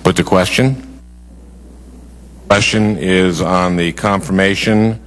Put the question. Question is on the confirmation.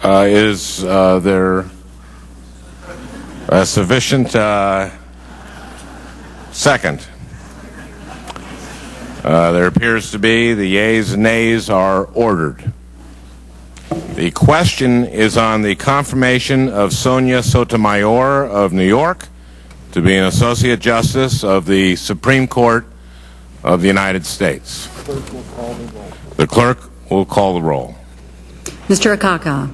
Is there a sufficient second? There appears to be. The yeas and nays are ordered. The question is on the confirmation of Sonia Sotomayor of New York to be an Associate Justice of the Supreme Court of the United States. The clerk will call the roll. Mr. Akaka.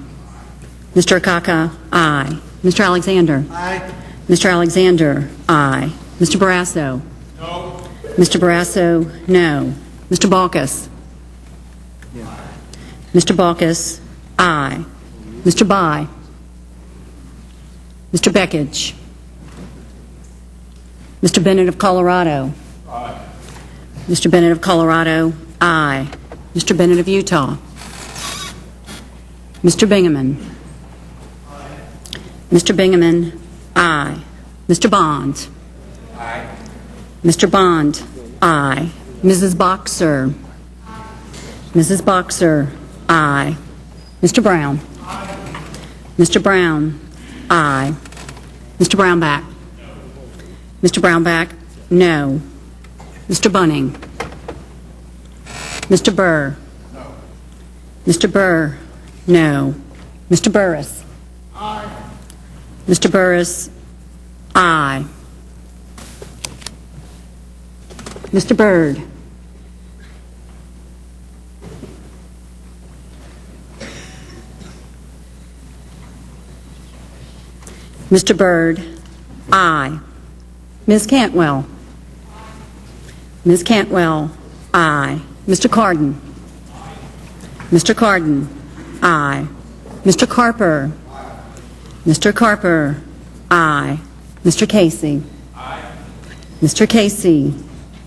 Mr. Akaka, aye. Mr. Alexander. Aye. Mr. Alexander, aye. Mr. Barrasso. No. Mr. Barrasso, no. Mr. Balkus. Mr. Balkus, aye. Mr. Bai. Mr. Beckidge. Mr. Bennett of Colorado. Aye. Mr. Bennett of Colorado, aye. Mr. Bennett of Utah. Mr. Bingaman. Aye. Mr. Bingaman, aye. Mr. Bond. Aye. Mr. Bond, aye. Mrs. Boxer. Mrs. Boxer, aye. Mr. Brown. Mr. Brown, aye. Mr. Brownback. Mr. Brownback, no. Mr. Bunning. Mr. Burr. Mr. Burr, no. Mr. Burris. Mr. Burris, aye. Mr. Byrd. Mr. Byrd, aye. Ms. Cantwell. Ms. Cantwell, aye. Mr. Cardin. Mr. Cardin, aye. Mr. Carper. Mr. Carper, aye. Mr. Casey. Mr. Casey,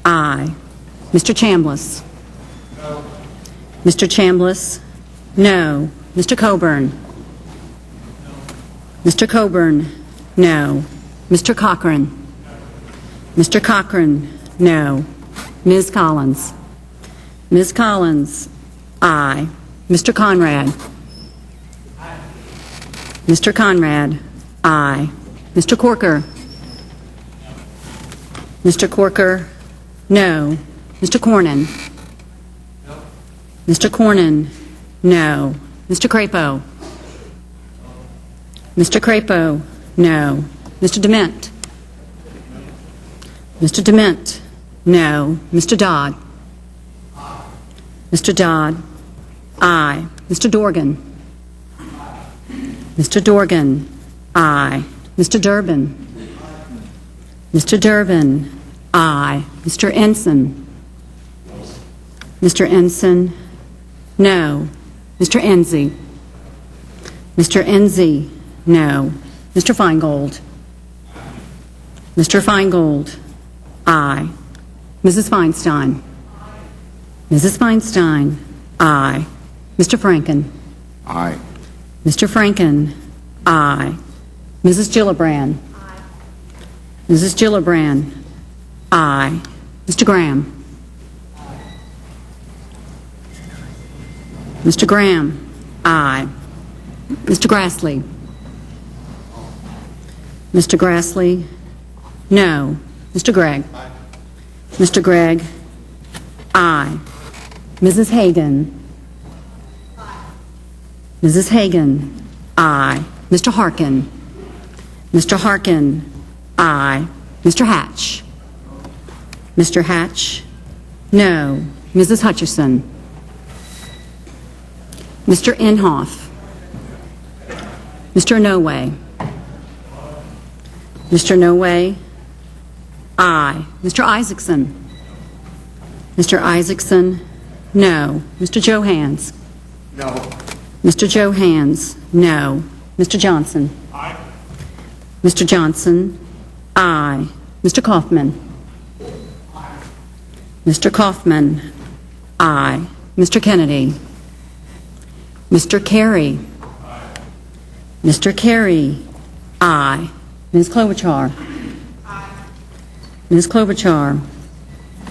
aye. Mr. Chambliss. No. Mr. Chambliss, no. Mr. Coburn. Mr. Coburn, no. Mr. Cochran. Mr. Cochran, no. Ms. Collins. Ms. Collins, aye. Mr. Conrad. Mr. Conrad, aye. Mr. Corker. Mr. Corker, no. Mr. Cornyn. Mr. Cornyn, no. Mr. Crapo. Mr. Crapo, no. Mr. Dement. Mr. Dement, no. Mr. Dodd. Mr. Dodd, aye. Mr. Dorgan. Mr. Dorgan, aye. Mr. Durbin. Mr. Durbin, aye. Mr. Ensign. Mr. Ensign, no. Mr. Enzi. Mr. Enzi, no. Mr. Feingold. Mr. Feingold, aye. Mrs. Feinstein. Mrs. Feinstein, aye. Mr. Franken. Aye. Mr. Franken, aye. Mrs. Gillibrand. Mrs. Gillibrand, aye. Mr. Graham. Mr. Graham, aye. Mr. Grassley. Mr. Grassley, no. Mr. Gregg. Mr. Gregg, aye. Mrs. Hagan. Mrs. Hagan, aye. Mr. Harkin. Mr. Harkin, aye. Mr. Hatch. Mr. Hatch, no. Mrs. Hutchison. Mr. Inhofe. Mr. Noway. Mr. Noway, aye. Mr. Isaacson. Mr. Isaacson, no. Mr. Johans. No. Mr. Johans, no. Mr. Johnson. Aye. Mr. Johnson, aye. Mr. Kaufman. Mr. Kaufman, aye. Mr. Kennedy. Mr. Carey. Mr. Carey, aye. Ms. Klobuchar. Ms. Klobuchar,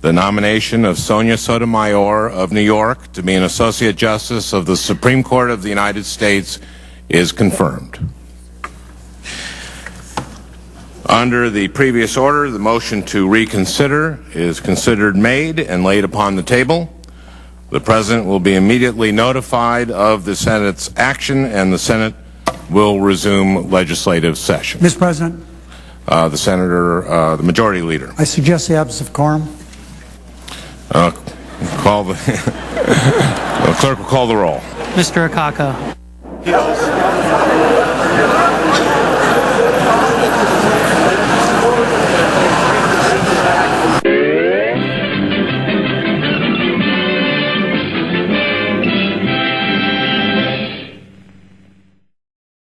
the nomination of Sonia Sotomayor of New York to be an Associate Justice of the Supreme Court of the United States is confirmed. Under the previous order, the motion to reconsider is considered made and laid upon the table. The President will be immediately notified of the Senate's action, and the Senate will resume legislative session. Mr. President, The Majority Leader. I suggest the absence of quorum. The clerk will call the roll. Mr. Akaka.